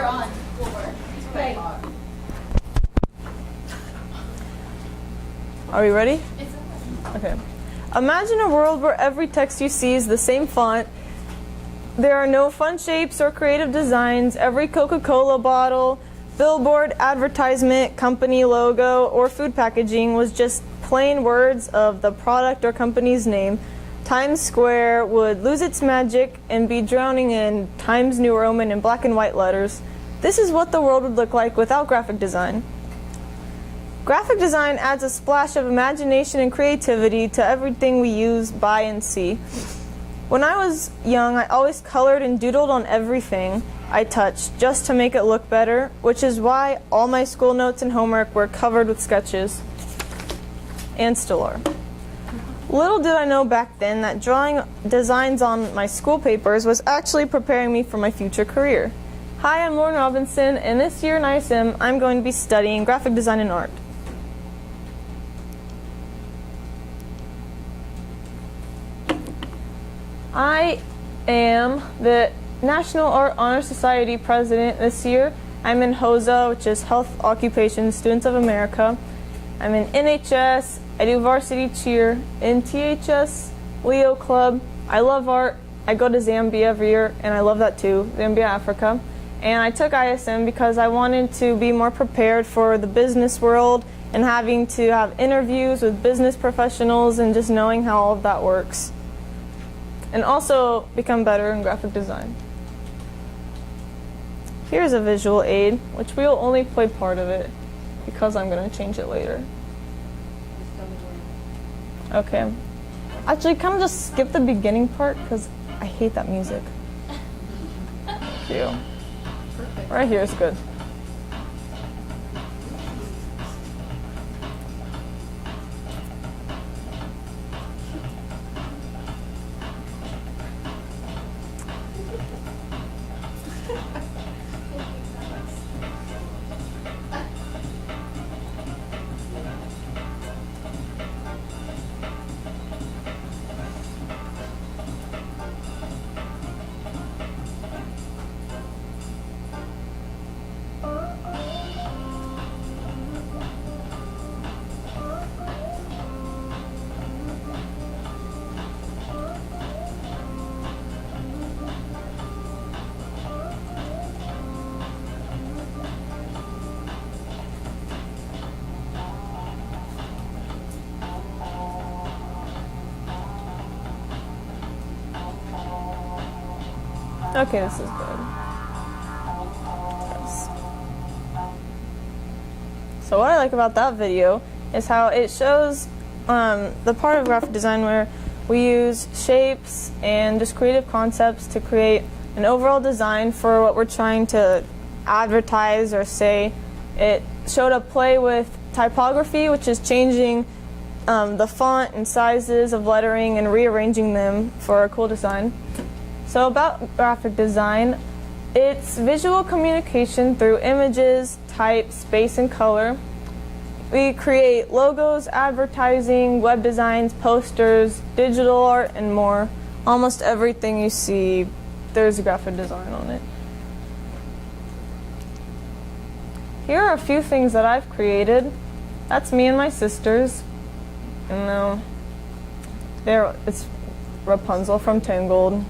You're on. Okay. Are we ready? Okay. Imagine a world where every text you see is the same font. There are no fun shapes or creative designs. Every Coca-Cola bottle, billboard, advertisement, company logo, or food packaging was just plain words of the product or company's name. Times Square would lose its magic and be drowning in Times New Roman in black and white letters. This is what the world would look like without graphic design. Graphic design adds a splash of imagination and creativity to everything we use, buy, and see. When I was young, I always colored and doodled on everything I touched just to make it look better, which is why all my school notes and homework were covered with sketches, and still are. Little did I know back then that drawing designs on my school papers was actually preparing me for my future career. Hi, I'm Lauren Robinson, and this year in ISM, I'm going to be studying graphic design and art. I am the National Art Honor Society president this year. I'm in HOSA, which is Health Occupation Students of America. I'm in NHS. I do varsity cheer in THS, Leo Club. I love art. I go to Zambia every year, and I love that too, Zambia, Africa. And I took ISM because I wanted to be more prepared for the business world and having to have interviews with business professionals and just knowing how all of that works. And also become better in graphic design. Here's a visual aid, which we will only play part of it because I'm going to change it later. Okay. Actually, kind of just skip the beginning part because I hate that music. Thank you. Right here is good. Okay, this is good. Yes. So what I like about that video is how it shows the part of graphic design where we use shapes and just creative concepts to create an overall design for what we're trying to advertise or say. It showed a play with typography, which is changing the font and sizes of lettering and rearranging them for a cool design. So about graphic design, it's visual communication through images, type, space, and color. We create logos, advertising, web designs, posters, digital art, and more. Almost everything you see, there's a graphic design on it. Here are a few things that I've created. That's me and my sisters. And it's Rapunzel from Tangled.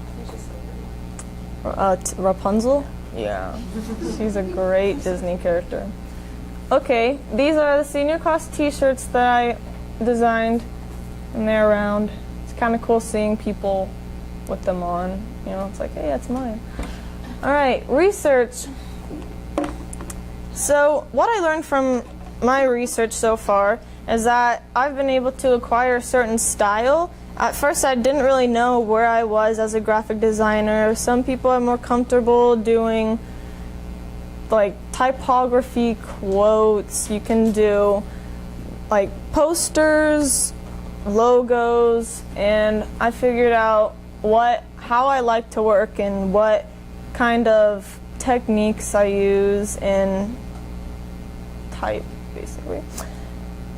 Rapunzel? Yeah. She's a great Disney character. Okay, these are the senior class t-shirts that I designed, and they're around. It's kind of cool seeing people with them on. You know, it's like, hey, that's mine. All right, research. So what I learned from my research so far is that I've been able to acquire a certain style. At first, I didn't really know where I was as a graphic designer. Some people are more comfortable doing like typography, quotes. You can do like posters, logos, and I figured out how I like to work and what kind of techniques I use in type, basically.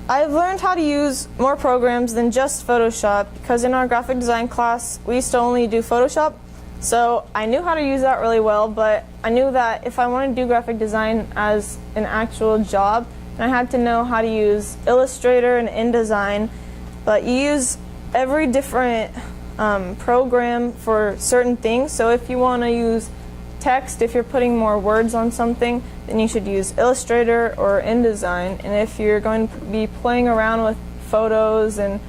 I've learned how to use more programs than just Photoshop because in our graphic design class we used to only do Photoshop, So I knew how to use that really well, but I knew that if I wanted to do graphic design as an actual job, then I had to know how to use Illustrator and InDesign. But you use every different program for certain things. So if you want to use text, if you're putting more words on something, then you should use Illustrator or InDesign. And if you're going to be playing around with photos and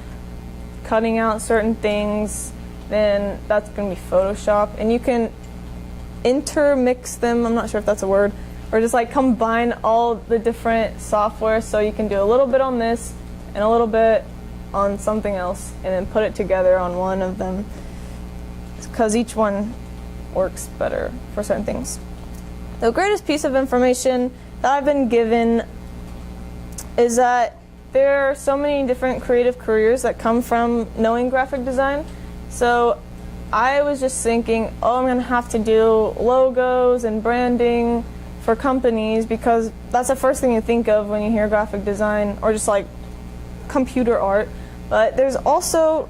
cutting out certain things, then that's going to be Photoshop. And you can intermix them, I'm not sure if that's a word, or just like combine all the different software, so you can do a little bit on this and a little bit on something else and then put it together on one of them, because each one works better for certain things. The greatest piece of information that I've been given is that there are so many different creative careers that come from knowing graphic design. So I was just thinking, oh, I'm going to have to do logos and branding for companies, because that's the first thing you think of when you hear graphic design, or just like computer art. But there's also,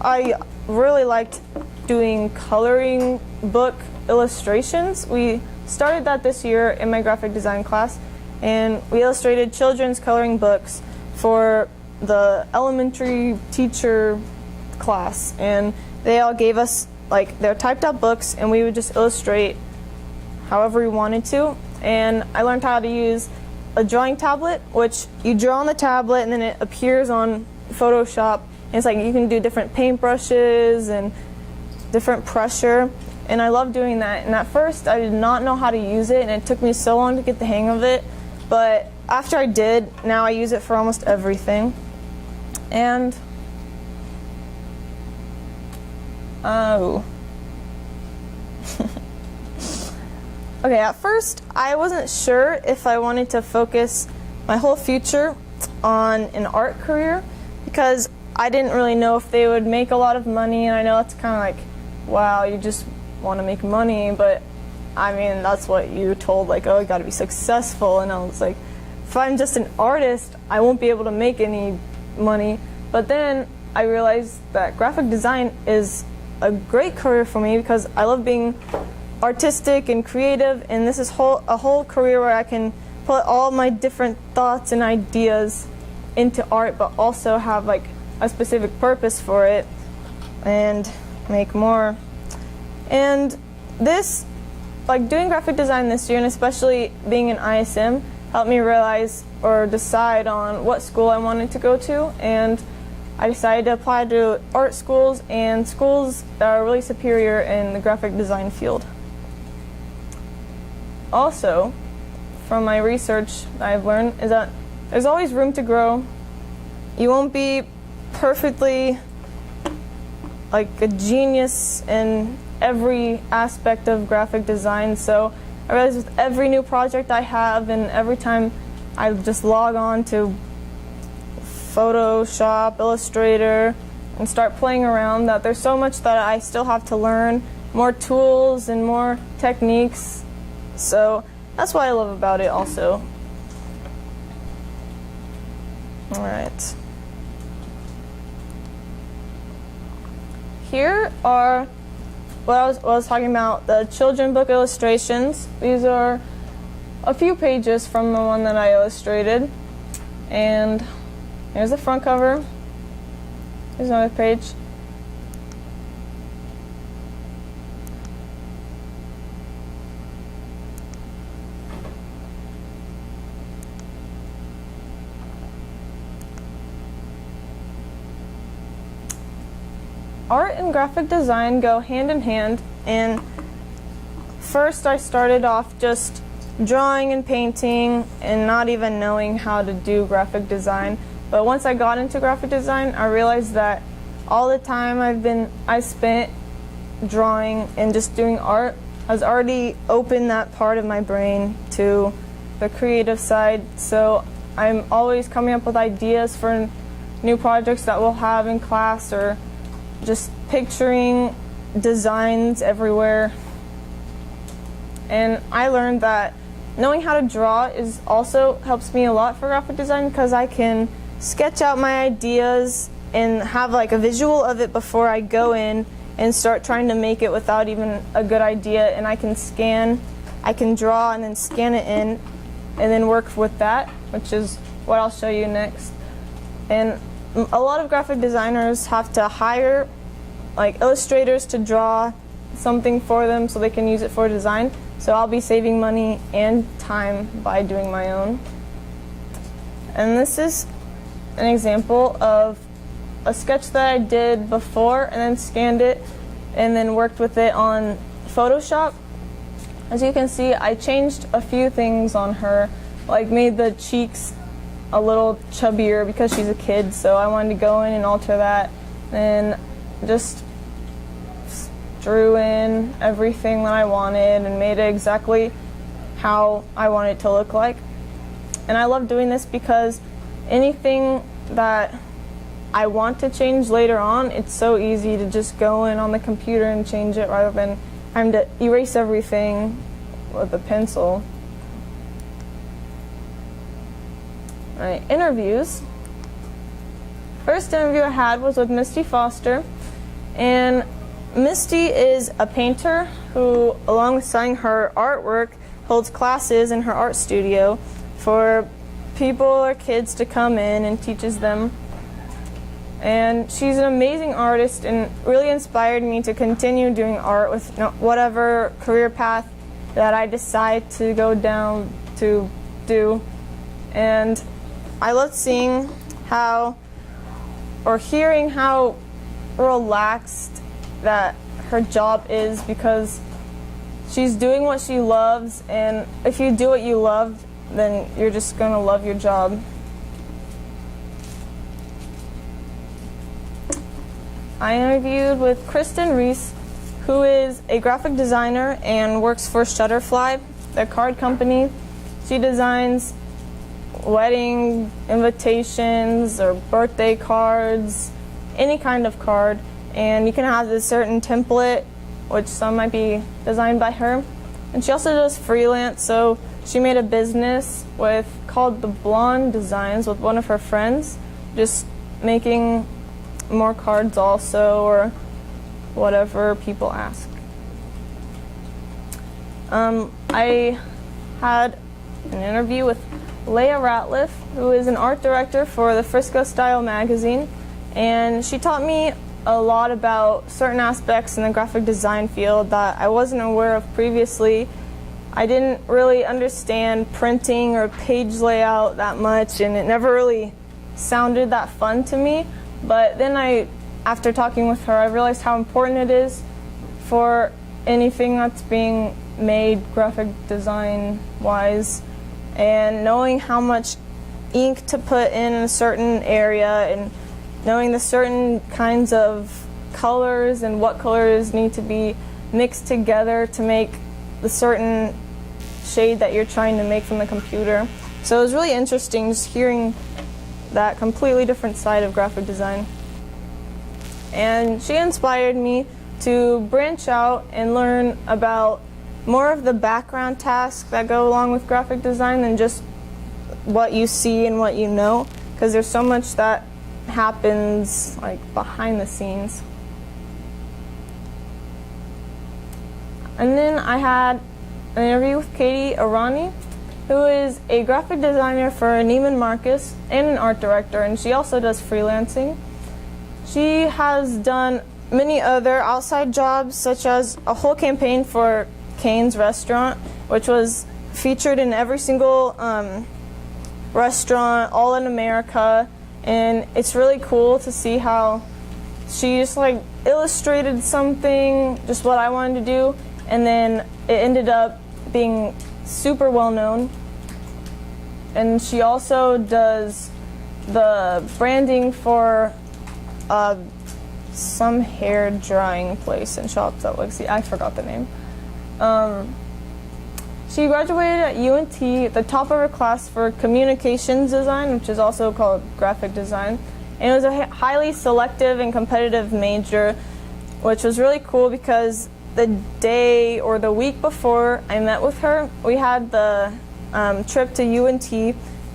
I really liked doing coloring book illustrations. We started that this year in my graphic design class, and we illustrated children's coloring books for the elementary teacher class, and they all gave us like their typed out books, and we would just illustrate however we wanted to. And I learned how to use a drawing tablet, which you draw on the tablet and then it appears on Photoshop, and it's like you can do different paintbrushes and different pressure, and I love doing that. And at first I did not know how to use it, and it took me so long to get the hang of it, but after I did, now I use it for almost everything. And okay, at first I wasn't sure if I wanted to focus my whole future on an art career, because I didn't really know if they would make a lot of money, and I know that's kind of like, wow, you just want to make money, but I mean, that's what you're told, like, oh, you got to be successful. And I was like, if I'm just an artist, I won't be able to make any money. But then I realized that graphic design is a great career for me, because I love being artistic and creative, and this is a whole career where I can put all my different thoughts and ideas into art, but also have like a specific purpose for it and make more. And this, like doing graphic design this year, and especially being in ISM, helped me realize or decide on what school I wanted to go to. And I decided to apply to art schools and schools that are really superior in the graphic design field. Also, from my research that I've learned, is that there's always room to grow. You won't be perfectly like a genius in every aspect of graphic design. So I realize with every new project I have, and every time I just log on to Photoshop, Illustrator, and start playing around, that there's so much that I still have to learn, more tools and more techniques. So that's what I love about it also. Alright. Here are what I was talking about, the children book illustrations. These are a few pages from the one that I illustrated. And here's the front cover. Here's another page. Art and graphic design go hand in hand, and first I started off just drawing and painting and not even knowing how to do graphic design. But once I got into graphic design, I realized that all the time I spent drawing and just doing art has already opened that part of my brain to the creative side. So I'm always coming up with ideas for new projects that we'll have in class, or just picturing designs everywhere. And I learned that knowing how to draw is also helps me a lot for graphic design, because I can sketch out my ideas and have like a visual of it before I go in and start trying to make it without even a good idea. And I can draw and then scan it in and then work with that, which is what I'll show you next. And a lot of graphic designers have to hire like illustrators to draw something for them so they can use it for design. So I'll be saving money and time by doing my own. And this is an example of a sketch that I did before and then scanned it and then worked with it on Photoshop. As you can see, I changed a few things on her, like made the cheeks a little chubbier because she's a kid, so I wanted to go in and alter that, and just drew in everything that I wanted and made it exactly how I wanted it to look like. And I love doing this because anything that I want to change later on, it's so easy to just go in on the computer and change it rather than having to erase everything with a pencil. Alright, interviews. First interview I had was with Misty Foster, and Misty is a painter who, along with selling her artwork, holds classes in her art studio for people or kids to come in and teaches them. And she's an amazing artist and really inspired me to continue doing art with whatever career path that I decide to go down to do. And I love seeing how, or hearing how relaxed that her job is, because she's doing what she loves, and if you do what you love, then you're just gonna love your job. I interviewed with Kristen Reese, who is a graphic designer and works for Shutterfly, their card company. She designs wedding invitations or birthday cards, any kind of card, and you can have a certain template, which some might be designed by her. And she also does freelance, so she made a business called The Blonde Designs with one of her friends, just making more cards also, or whatever people ask. I had an interview with Leah Ratliff, who is an art director for the Frisco Style magazine, and she taught me a lot about certain aspects in the graphic design field that I wasn't aware of previously. I didn't really understand printing or page layout that much, and it never really sounded that fun to me. But then after talking with her, I realized how important it is for anything that's being made graphic design wise, and knowing how much ink to put in a certain area, and knowing the certain kinds of colors and what colors need to be mixed together to make the certain shade that you're trying to make from the computer. So it was really interesting just hearing that completely different side of graphic design. And she inspired me to branch out and learn about more of the background tasks that go along with graphic design than just what you see and what you know, because there's so much that happens like behind the scenes. And then I had an interview with Katie Arani, who is a graphic designer for Neiman Marcus and an art director, and she also does freelancing. She has done many other outside jobs, such as a whole campaign for Cane's restaurant, which was featured in every single restaurant all in America, and it's really cool to see how she just like illustrated something, just what I wanted to do, and then it ended up being super well known. And she also does the branding for some hair drying place in Shopsville. I forgot the name. She graduated at UNT at the top of her class for communications design, which is also called graphic design. And it was a highly selective and competitive major, which was really cool because the day or the week before I met with her, we had the trip to UNT,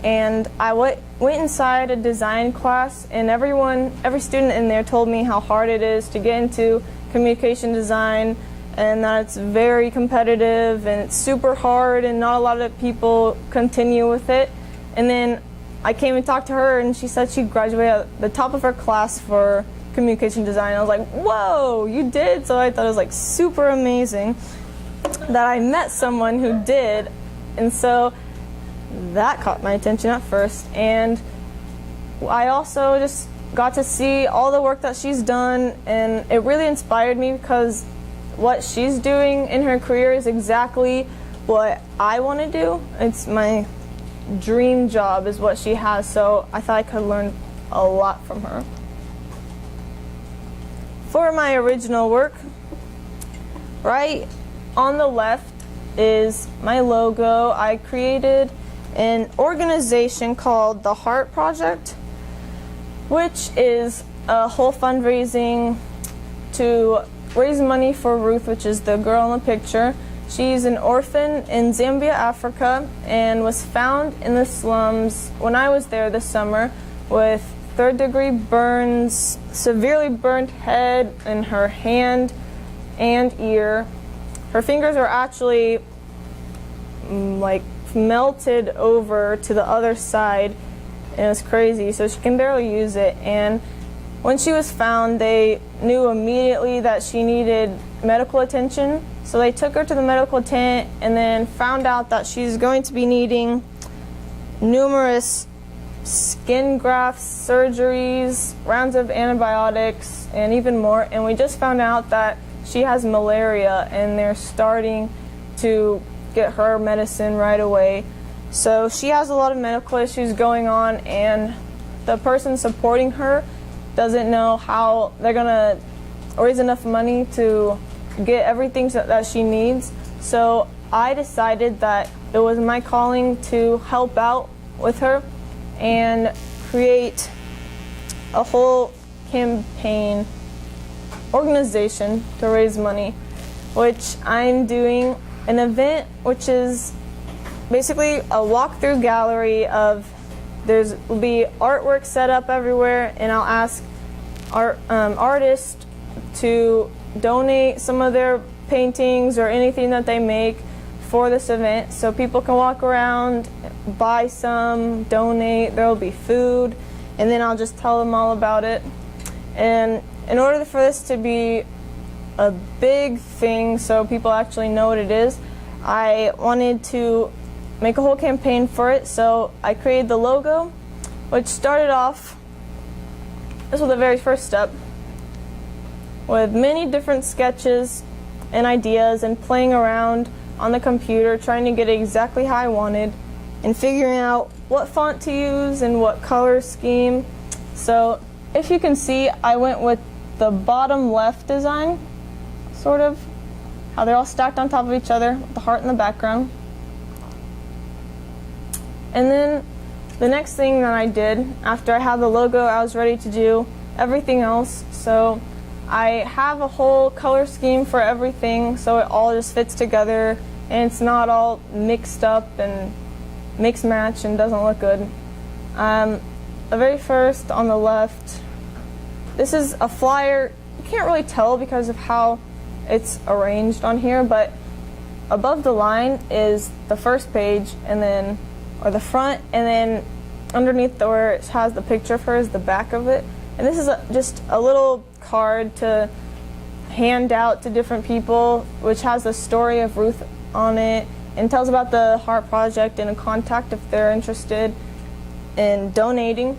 and I went inside a design class, and every student in there told me how hard it is to get into communication design, and that it's very competitive and it's super hard and not a lot of people continue with it. And then I came and talked to her, and she said she graduated at the top of her class for communication design. I was like, whoa, you did? So I thought it was like super amazing that I met someone who did, and so that caught my attention at first. And I also just got to see all the work that she's done, and it really inspired me because what she's doing in her career is exactly what I want to do. It's my dream job is what she has, so I thought I could learn a lot from her. For my original work, right on the left is my logo. I created an organization called the Heart Project, which is a whole fundraising to raise money for Ruth, which is the girl in the picture. She's an orphan in Zambia, Africa, and was found in the slums when I was there this summer with third-degree burns, severely burned head in her hand and ear. Her fingers are actually like melted over to the other side, and it was crazy, so she can barely use it. And when she was found, they knew immediately that she needed medical attention, so they took her to the medical tent and then found out that she's going to be needing numerous skin grafts, surgeries, rounds of antibiotics, and even more. And we just found out that she has malaria, and they're starting to get her medicine right away. So she has a lot of medical issues going on, and the person supporting her doesn't know how they're gonna raise enough money to get everything that she needs. So I decided that it was my calling to help out with her and create a whole campaign organization to raise money, which I'm doing an event which is basically a walkthrough gallery of will be artwork set up everywhere, and I'll ask artists to donate some of their paintings or anything that they make for this event, so people can walk around, buy some, donate. There will be food, and then I'll just tell them all about it. And in order for this to be a big thing so people actually know what it is, I wanted to make a whole campaign for it. So I created the logo, which started off, this was the very first step, with many different sketches and ideas and playing around on the computer, trying to get it exactly how I wanted and figuring out what font to use and what color scheme. So if you can see, I went with the bottom left design, sort of, how they're all stacked on top of each other with the heart in the background. And then the next thing that I did, after I had the logo, I was ready to do everything else. So I have a whole color scheme for everything, so it all just fits together and it's not all mixed up and mix match and doesn't look good. The very first on the left, this is a flyer. You can't really tell because of how it's arranged on here, but above the line is the first page, and then, or the front, and then underneath where it has the picture of her is the back of it. And this is just a little card to hand out to different people, which has the story of Ruth on it and tells about the Heart Project and a contact if they're interested in donating.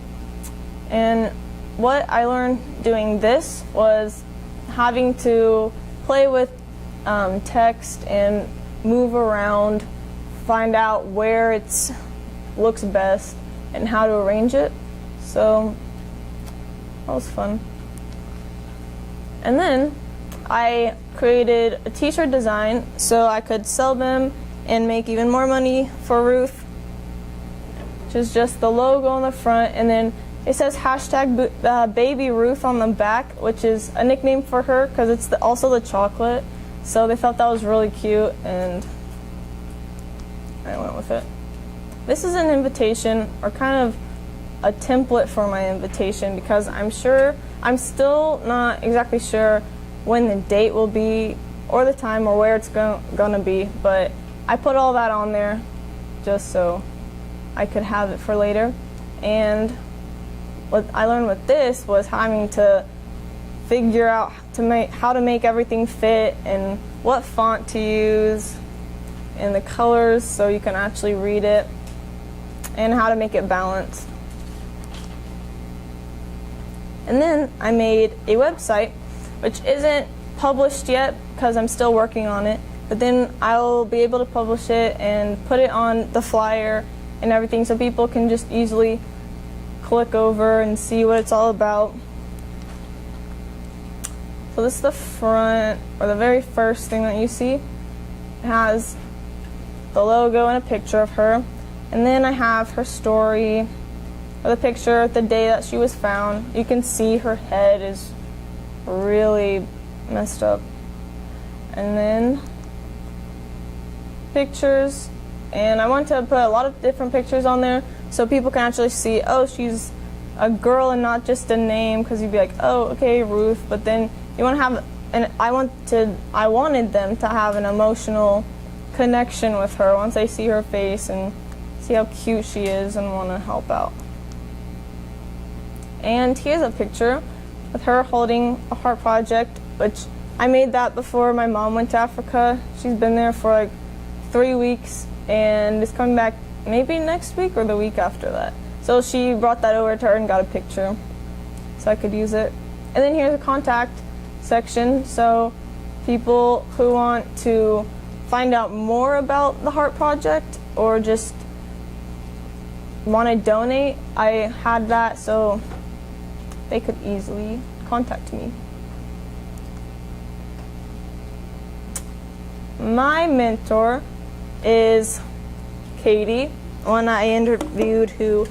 And what I learned doing this was having to play with text and move around, find out where it looks best and how to arrange it. So that was fun. And then I created a t-shirt design so I could sell them and make even more money for Ruth, which is just the logo on the front, and then it says hashtag Baby Ruth on the back, which is a nickname for her because it's also the chocolate. So they thought that was really cute, and I went with it. This is an invitation, or kind of a template for my invitation, because I'm still not exactly sure when the date will be, or the time, or where it's gonna be, but I put all that on there just so I could have it for later. And what I learned with this was having to figure out how to make everything fit and what font to use and the colors so you can actually read it and how to make it balanced. And then I made a website which isn't published yet because I'm still working on it, but then I'll be able to publish it and put it on the flyer and everything so people can just easily click over and see what it's all about. So this is the front, or the very first thing that you see. It has the logo and a picture of her, and then I have her story, or the picture of the day that she was found. You can see her head is really messed up. And then pictures, and I want to put a lot of different pictures on there so people can actually see, oh, she's a girl and not just a name, because you'd be like, oh, okay, Ruth, but then you want to have, and I wanted them to have an emotional connection with her once they see her face and see how cute she is and want to help out. And here's a picture with her holding a heart project, which I made that before my mom went to Africa. She's been there for like 3 weeks and is coming back maybe next week or the week after that. So she brought that over to her and got a picture so I could use it. And then here's a contact section, so people who want to find out more about the Heart Project or just want to donate, I had that so they could easily contact me. My mentor is Katie, one I interviewed who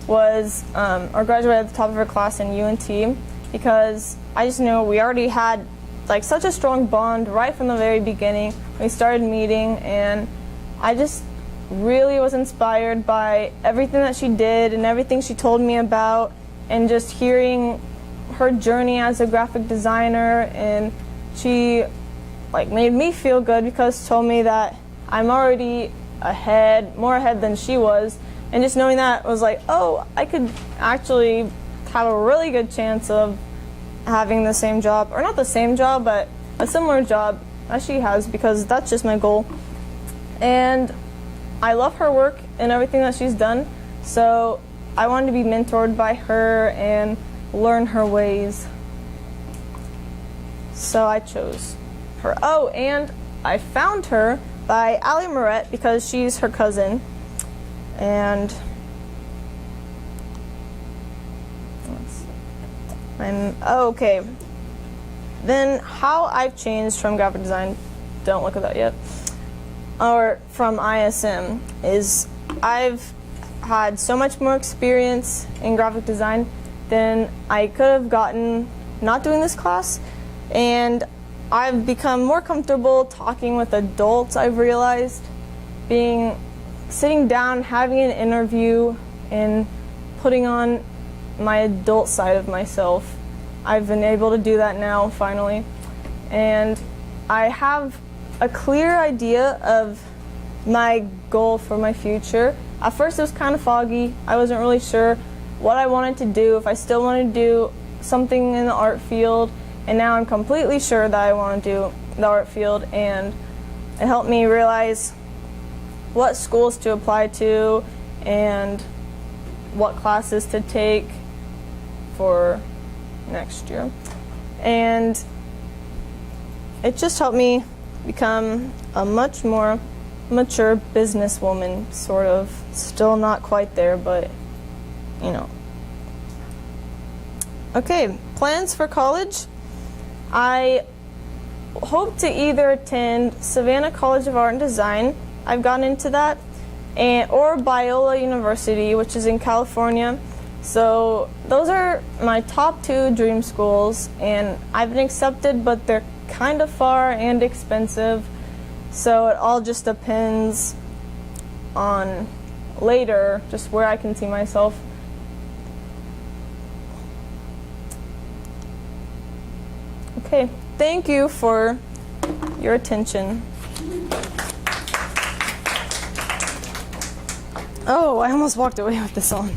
was or graduated at the top of her class in UNT, because I just know we already had like such a strong bond right from the very beginning. We started meeting, and I just really was inspired by everything that she did and everything she told me about, and just hearing her journey as a graphic designer. And she like made me feel good because she told me that I'm already more ahead than she was, and just knowing that was like, oh, I could actually have a really good chance of having the same job, or not the same job, but a similar job as she has, because that's just my goal. And I love her work and everything that she's done, so I wanted to be mentored by her and learn her ways. So I chose her. Oh, and I found her by Ali Moret because she's her cousin. And okay. Then how I've changed from graphic design, don't look at that yet, or from ISM, is I've had so much more experience in graphic design than I could have gotten not doing this class, and I've become more comfortable talking with adults. I've realized sitting down, having an interview, and putting on my adult side of myself. I've been able to do that now, finally. And I have a clear idea of my goal for my future. At first it was kind of foggy. I wasn't really sure what I wanted to do, if I still wanted to do something in the art field. And now I'm completely sure that I want to do the art field, and it helped me realize what schools to apply to and what classes to take for next year. And it just helped me become a much more mature businesswoman, sort of. Still not quite there, but you know. Okay, plans for college. I hope to either attend Savannah College of Art and Design, I've gotten into that, or Biola University, which is in California. So those are my top 2 dream schools, and I've been accepted, but they're kind of far and expensive. So it all just depends on later, just where I can see myself. Okay. Thank you for your attention. Oh, I almost walked away with this on.